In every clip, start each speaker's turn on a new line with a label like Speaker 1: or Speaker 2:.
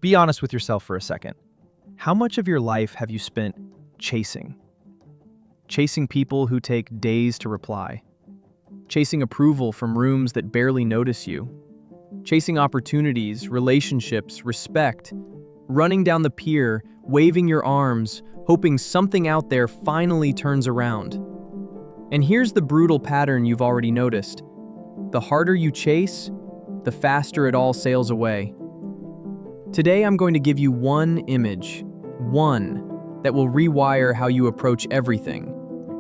Speaker 1: Be honest with yourself for a second. How much of your life have you spent chasing? Chasing people who take days to reply. Chasing approval from rooms that barely notice you. Chasing opportunities, relationships, respect. Running down the pier, waving your arms, hoping something out there finally turns around. And here's the brutal pattern you've already noticed. The harder you chase, the faster it all sails away. Today I'm going to give you one image, one, that will rewire how you approach everything.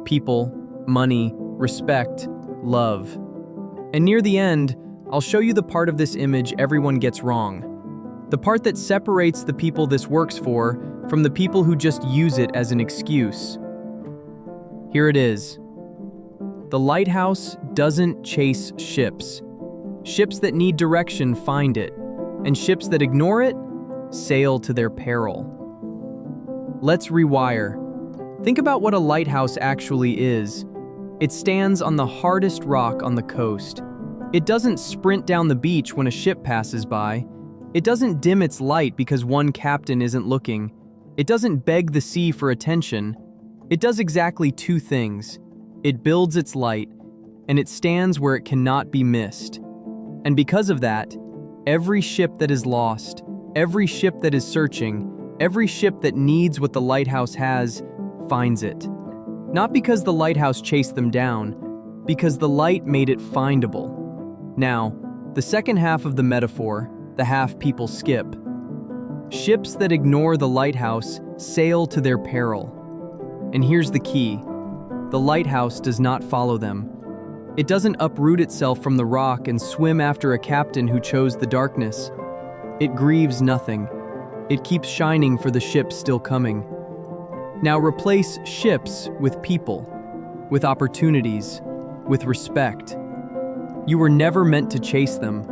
Speaker 1: People, money, respect, love. And near the end, I'll show you the part of this image everyone gets wrong. The part that separates the people this works for from the people who just use it as an excuse. Here it is. The lighthouse doesn't chase ships. Ships that need direction find it, and ships that ignore it sail to their peril. Let's rewire. Think about what a lighthouse actually is. It stands on the hardest rock on the coast. It doesn't sprint down the beach when a ship passes by. It doesn't dim its light because one captain isn't looking. It doesn't beg the sea for attention. It does exactly two things. It builds its light, and it stands where it cannot be missed. And because of that, every ship that is lost, every ship that is searching, every ship that needs what the lighthouse has, finds it. Not because the lighthouse chased them down, because the light made it findable. Now, the second half of the metaphor, the half people skip. Ships that ignore the lighthouse sail to their peril. And here's the key. The lighthouse does not follow them. It doesn't uproot itself from the rock and swim after a captain who chose the darkness. It grieves nothing. It keeps shining for the ships still coming. Now replace ships with people, with opportunities, with respect. You were never meant to chase them.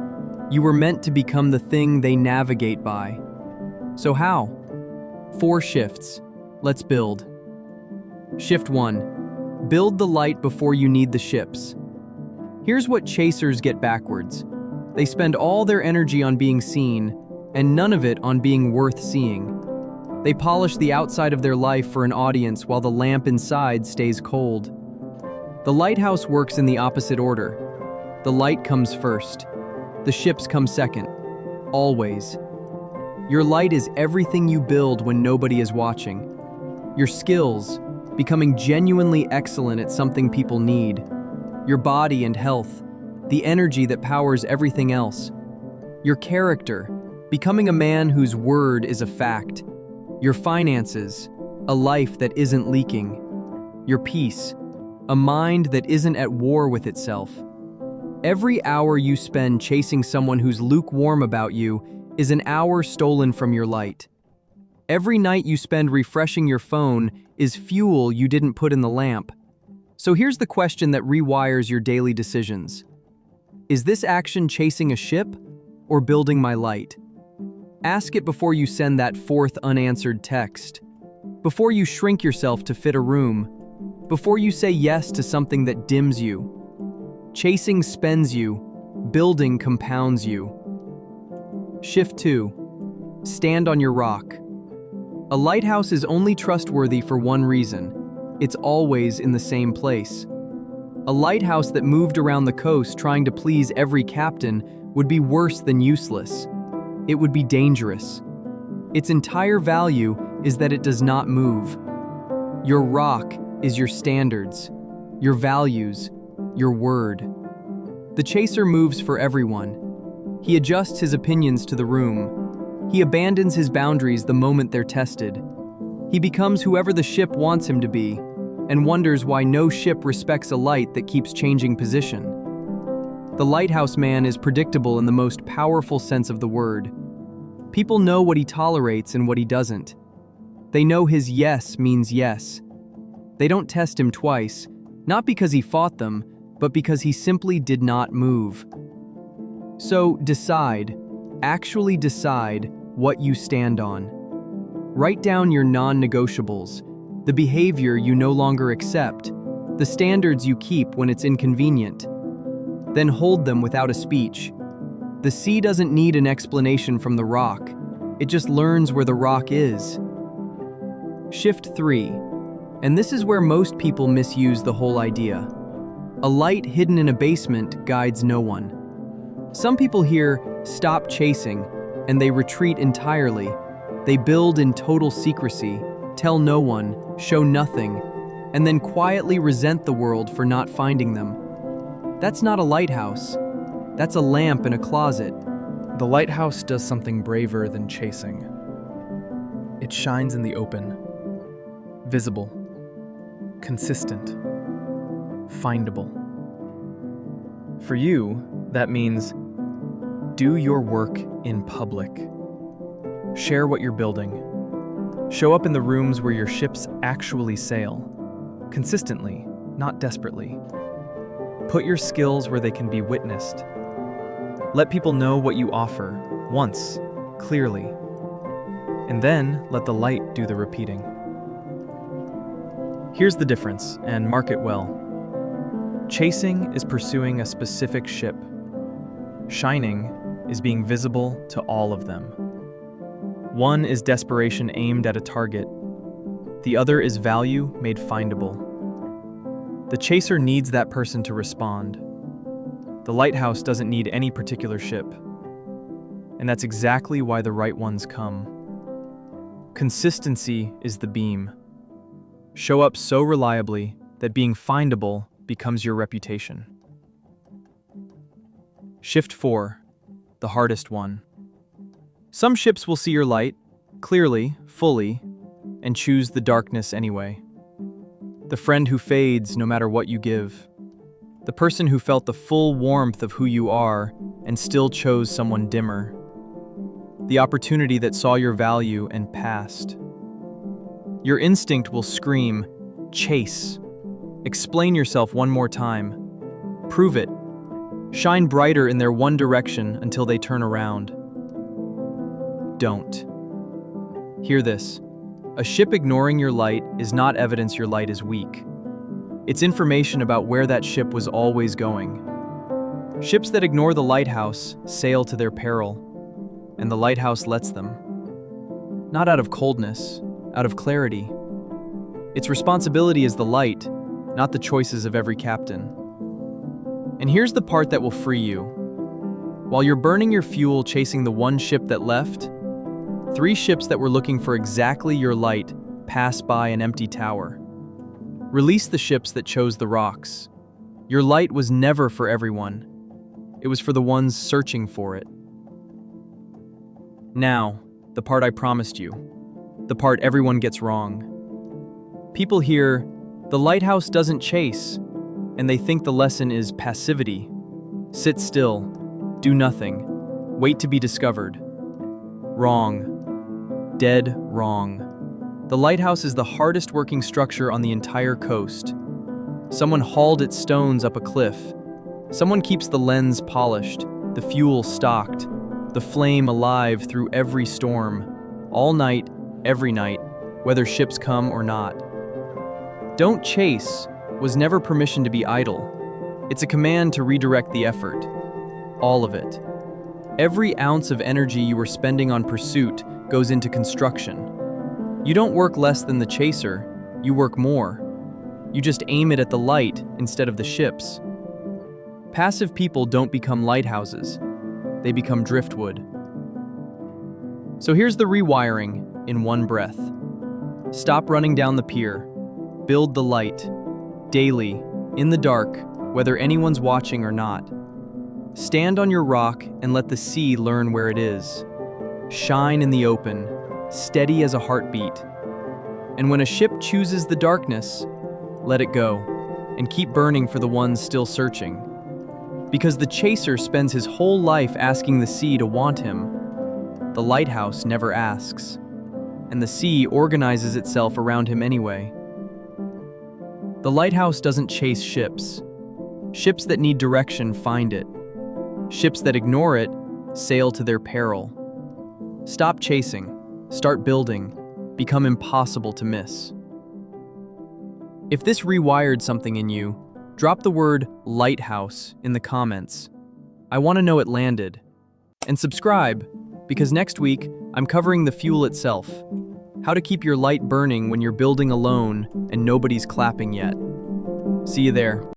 Speaker 1: You were meant to become the thing they navigate by. So how? 4 shifts. Let's build. Shift 1. Build the light before you need the ships. Here's what chasers get backwards. They spend all their energy on being seen, and none of it on being worth seeing. They polish the outside of their life for an audience while the lamp inside stays cold. The lighthouse works in the opposite order. The light comes first. The ships come second. Always. Your light is everything you build when nobody is watching. Your skills, becoming genuinely excellent at something people need. Your body and health, the energy that powers everything else. Your character, becoming a man whose word is a fact. Your finances, a life that isn't leaking. Your peace, a mind that isn't at war with itself. Every hour you spend chasing someone who's lukewarm about you is an hour stolen from your light. Every night you spend refreshing your phone is fuel you didn't put in the lamp. So here's the question that rewires your daily decisions. Is this action chasing a ship or building my light? Ask it before you send that 4th unanswered text. Before you shrink yourself to fit a room. Before you say yes to something that dims you. Chasing spends you. Building compounds you. Shift 2. Stand on your rock. A lighthouse is only trustworthy for one reason. It's always in the same place. A lighthouse that moved around the coast trying to please every captain would be worse than useless. It would be dangerous. Its entire value is that it does not move. Your rock is your standards, your values, your word. The chaser moves for everyone. He adjusts his opinions to the room. He abandons his boundaries the moment they're tested. He becomes whoever the ship wants him to be, and wonders why no ship respects a light that keeps changing position. The lighthouse man is predictable in the most powerful sense of the word. People know what he tolerates and what he doesn't. They know his yes means yes. They don't test him twice, not because he fought them, but because he simply did not move. So decide, actually decide what you stand on. Write down your non-negotiables, the behavior you no longer accept, the standards you keep when it's inconvenient. Then hold them without a speech. The sea doesn't need an explanation from the rock. It just learns where the rock is. Shift 3. And this is where most people misuse the whole idea. A light hidden in a basement guides no one. Some people hear, "Stop chasing," and they retreat entirely. They build in total secrecy, tell no one, show nothing, and then quietly resent the world for not finding them. That's not a lighthouse. That's a lamp in a closet.
Speaker 2: The lighthouse does something braver than chasing. It shines in the open, visible, consistent, findable. For you, that means do your work in public. Share what you're building. Show up in the rooms where your ships actually sail, consistently, not desperately. Put your skills where they can be witnessed. Let people know what you offer, once, clearly. And then let the light do the repeating. Here's the difference, and mark it well. Chasing is pursuing a specific ship. Shining is being visible to all of them. One is desperation aimed at a target. The other is value made findable. The chaser needs that person to respond. The lighthouse doesn't need any particular ship. And that's exactly why the right ones come. Consistency is the beam. Show up so reliably that being findable becomes your reputation. Shift 4, the hardest one. Some ships will see your light, clearly, fully, and choose the darkness anyway. The friend who fades no matter what you give. The person who felt the full warmth of who you are and still chose someone dimmer. The opportunity that saw your value and passed. Your instinct will scream, "Chase." Explain yourself one more time. Prove it. Shine brighter in their one direction until they turn around. Don't. Hear this. A ship ignoring your light is not evidence your light is weak. It's information about where that ship was always going. Ships that ignore the lighthouse sail to their peril, and the lighthouse lets them. Not out of coldness, out of clarity. Its responsibility is the light, not the choices of every captain. And here's the part that will free you. While you're burning your fuel chasing the one ship that left, 3 ships that were looking for exactly your light pass by an empty tower. Release the ships that chose the rocks. Your light was never for everyone. It was for the ones searching for it. Now, the part I promised you. The part everyone gets wrong. People hear, "The lighthouse doesn't chase," and they think the lesson is passivity. Sit still, do nothing, wait to be discovered. Wrong. Dead wrong. The lighthouse is the hardest working structure on the entire coast. Someone hauled its stones up a cliff. Someone keeps the lens polished, the fuel stocked, the flame alive through every storm, all night, every night, whether ships come or not. Don't chase was never permission to be idle. It's a command to redirect the effort. All of it. Every ounce of energy you were spending on pursuit goes into construction. You don't work less than the chaser, you work more. You just aim it at the light instead of the ships. Passive people don't become lighthouses, they become driftwood. So here's the rewiring in one breath. Stop running down the pier. Build the light. Daily, in the dark, whether anyone's watching or not. Stand on your rock and let the sea learn where it is. Shine in the open, steady as a heartbeat. And when a ship chooses the darkness, let it go, and keep burning for the ones still searching. Because the chaser spends his whole life asking the sea to want him. The lighthouse never asks, and the sea organizes itself around him anyway. The lighthouse doesn't chase ships. Ships that need direction find it. Ships that ignore it sail to their peril. Stop chasing, start building, become impossible to miss. If this rewired something in you, drop the word lighthouse in the comments. I want to know it landed. And subscribe, because next week I'm covering the fuel itself. How to keep your light burning when you're building alone and nobody's clapping yet. See you there.